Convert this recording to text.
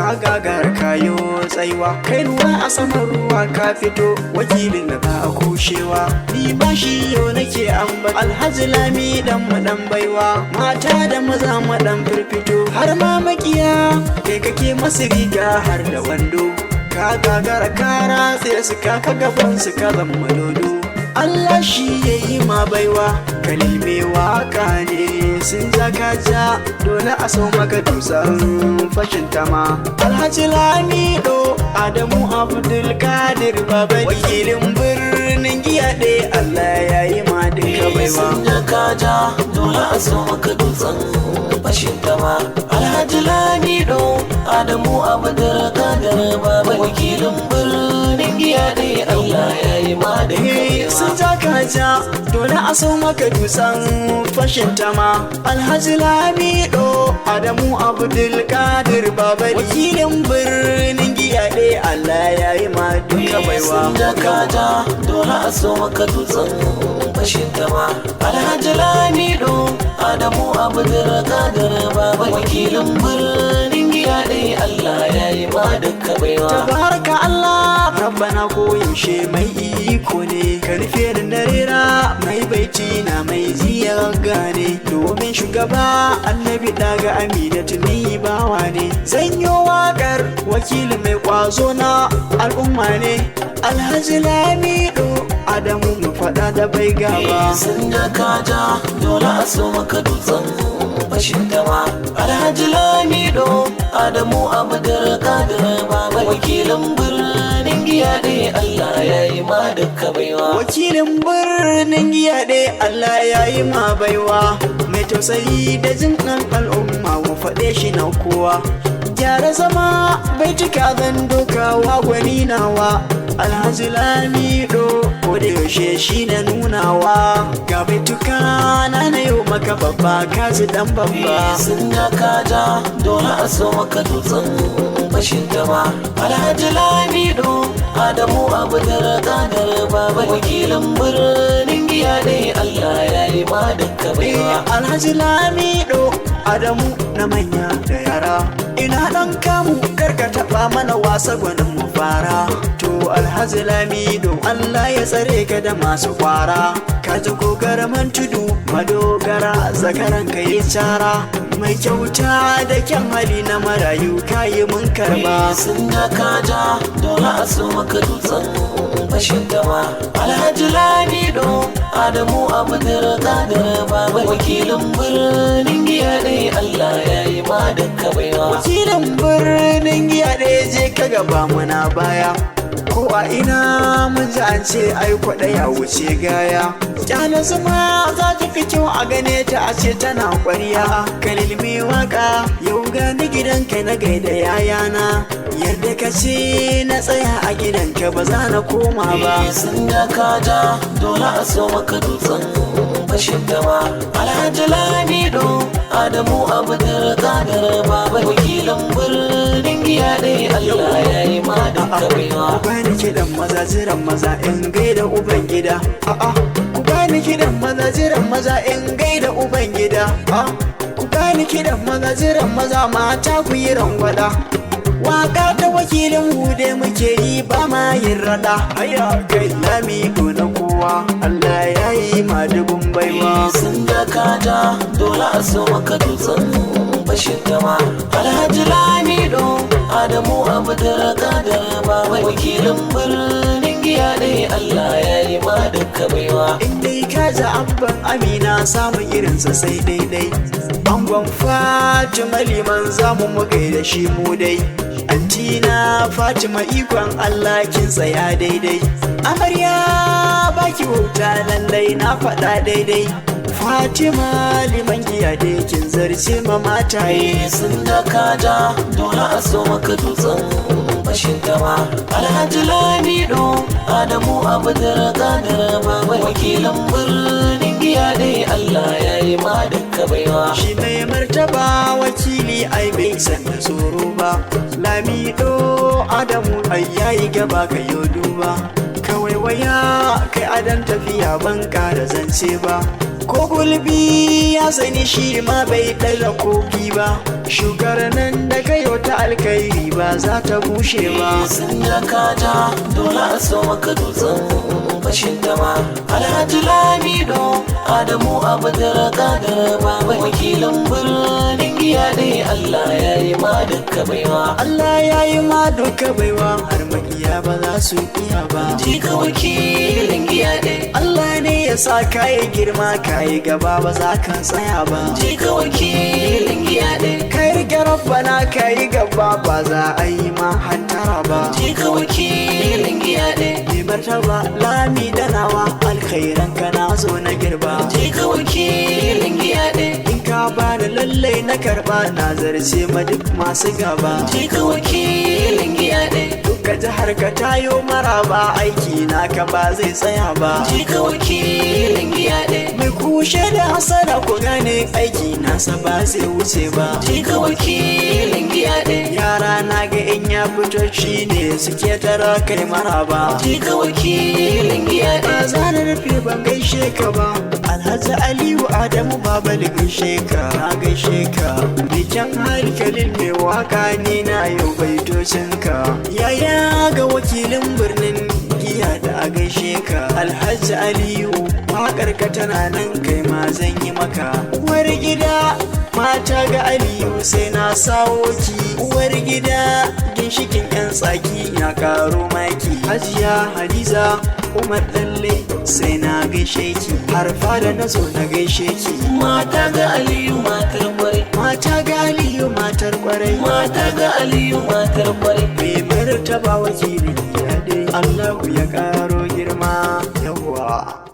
ka gagar kayo tsaiwa kai ruwa a saman ruwa ka fito wakilin da ba a kushewa ni ba shi yau nake amba Alhaji Lami dan mu dan baiwa mata da maza mu dan firfito har ma makiya kai kake masu riga har da wando ka gagara kara sai su ka gaban su ka zama dodo Allah shi yayi ma baiwa kalil mai waka ne sun ja dole a so maka dusan fashin tama Alhaji Lamido Adamu Abdul Kadir Baba wakilin birnin Giyaɗe Allah yayi ma duka baiwa sun ja dole a so maka dusan fashin tama Alhaji Lamido Adamu Abdul Kadir Baba wakilin birnin Giyaɗe Allah yayi ma duka baiwa sun ja dole a so maka dusan fashin tama Alhaji Lamido Adamu Abdul Kadir Baba wakilin birnin Giyaɗe Allah yayi ma duka baiwa sun ja dole a so maka dusan fashin tama Alhaji Lamido Adamu Abdul Kadir Baba wakilin birnin Giyaɗe Allah yayi ma duka baiwa tabaraka Allah rabbana ko yaushe mai iko ne ka rufe da narera mai baiti na mai ziya gane domin shugaba annabi daga Aminatu ni bawa ne zanyo wakar wakili mai kwazo na al'umma ne Alhaji Lamido Adamu mu fada da bai gaba sun ja dole a so maka dutsen fashin tama Alhaji Lamido Adamu Abdul Kadir Baba wakilin birnin Giyaɗe Allah yayi ma duka baiwa wakilin birnin Giyaɗe Allah yayi ma baiwa mai tausayi da jin ɗan al'umma mu faɗe shi na kowa gyara zama bai cika zan dokawa gwani nawa Alhaji Lamido ko da yaushe shi na nunawa ga baituka na yau maka babba kaji dan babba sun ja dole a so maka dutsen fashin tama Alhaji Lamido Adamu Abdul Kadir Baba wakilin birnin Giyaɗe Allah yayi ma duka baiwa Alhaji Lamido Adamu na manya da yara ina dan kamu karka taba mana wasa gwanin mu fara to Alhaji Lamido Allah ya tsare ka da masu kwara ka ji kogarman tudu madogara zakaran ka yi cara mai kyauta da kyan hali na marayu kayi mun karba sun ja dole a so maka dutsen fashin tama Alhaji Lamido Adamu Abdul Kadir Baba wakilin birnin Giyaɗe Allah yayi ma duka baiwa wakilin birnin Giyaɗe je ka gaba muna baya ko a ina mun ji an ce ai kwaɗa ya wuce gaya kyana zuma za ta fi kyau a gane ta a ce tana ƙwarya kalil mai waka yau gani gidanka na gaida yayana yadda ka ce na tsaya a gidanka ba za na koma ba sun ja dole a so maka dutsen fashin tama Alhaji Lamido Adamu Abdul Kadir Baba wakilin birnin Giyaɗe Allah yayi ma duka baiwa ku bani kiɗan maza jiran maza in gaida uban gida ku bani kiɗan maza jiran maza in gaida uban gida ku bani kiɗan maza jiran maza mata ku yi rangwada waka ta wakilin hude muke yi ba ma yin rada haya kai Lamido na kowa Allah ya yi ma dubun baiwa sun ja dole a so maka dutsen fashin tama Alhaji Lamido Adamu Abdul Kadir Baba wakilin birnin Giyaɗe Allah yayi ma duka baiwa indai ka ji abban Amina samun irinsa sai daidai angon Fatima liman zamu mu gaida shi mu dai antina Fatima ikon Allah kin tsaya daidai amarya baki wuta lallai na faɗa daidai Fatima liman Giyaɗe kin zarce ma mataye sun ja dole a so maka dutsen fashin tama Alhaji Lamido Adamu Abdul Kadir Baba wakilin birnin Giyaɗe Allah yayi ma duka baiwa shi mai martaba wakili ai bai san da tsoro ba Lamido Adamu ai yayi gaba ka yo duba kawai waya kai adan tafiya ban ƙara zance ba ko gulbi ya sani shi ma bai ɗaga kogi ba shukar nan da kayo ta alkairi ba za ta bushe ba. sun da kaja dole a so maka dutsen bashin dama. Alhaji Lamido Adamu Abdul Qadir Baba wakilin birnin giya ne. Allah ya yi ma duka baiwa. Allah ya yi ma duka baiwa har makiya ba za su iya ba. Jika wakilin giya ne. Allah ne ya sa kayi girma kayi gaba ba za ka tsaya ba. Jika wakilin giya ne. Kai rike rabbana kayi gaba ba za a yi ma hantara ba. Jika wakilin giya ne. Mai martaba lami da nawa alkhairan ka na zo na girba. Jika wakilin giya ne. In ka bani lallai na karba na zarce ma duk masu gaba. Jika wakilin giya ne. Duka jihar ka tayo maraba aiki naka ba zai tsaya ba. Jika wakilin giya ne. Mai kushe da hasara ku gane aiki nasa ba zai wuce ba. Jika wakilin giya ne. Yara na ga in ya fito shi ne suke tara kai maraba. Jika wakilin giya ne. Ba za na rufe ban gaishe ka ba. Alhaji Aliyu Adamu Baba da gaishe ka na gaishe ka. Bikin hali Khalil mai waka ne na yau baitocin ka. Yaya ga wakilin birnin giya da a gaishe ka. Alhaji Aliyu waƙar ka tana nan kai ma zan yi maka. Uwar gida mata ga Aliyu sai na sawo ki. Uwar gida ginshikin yan tsaki na karo maki. Hajiya Hadiza Umar Dalle sai na gaishe ki. Har fada na zo na gaishe ki. Mata ga Aliyu matar kwarai. Mata ga Aliyu matar kwarai. Mata ga Aliyu matar kwarai. Mai martaba wakilin gida dai Allahu ya karo girma yawa.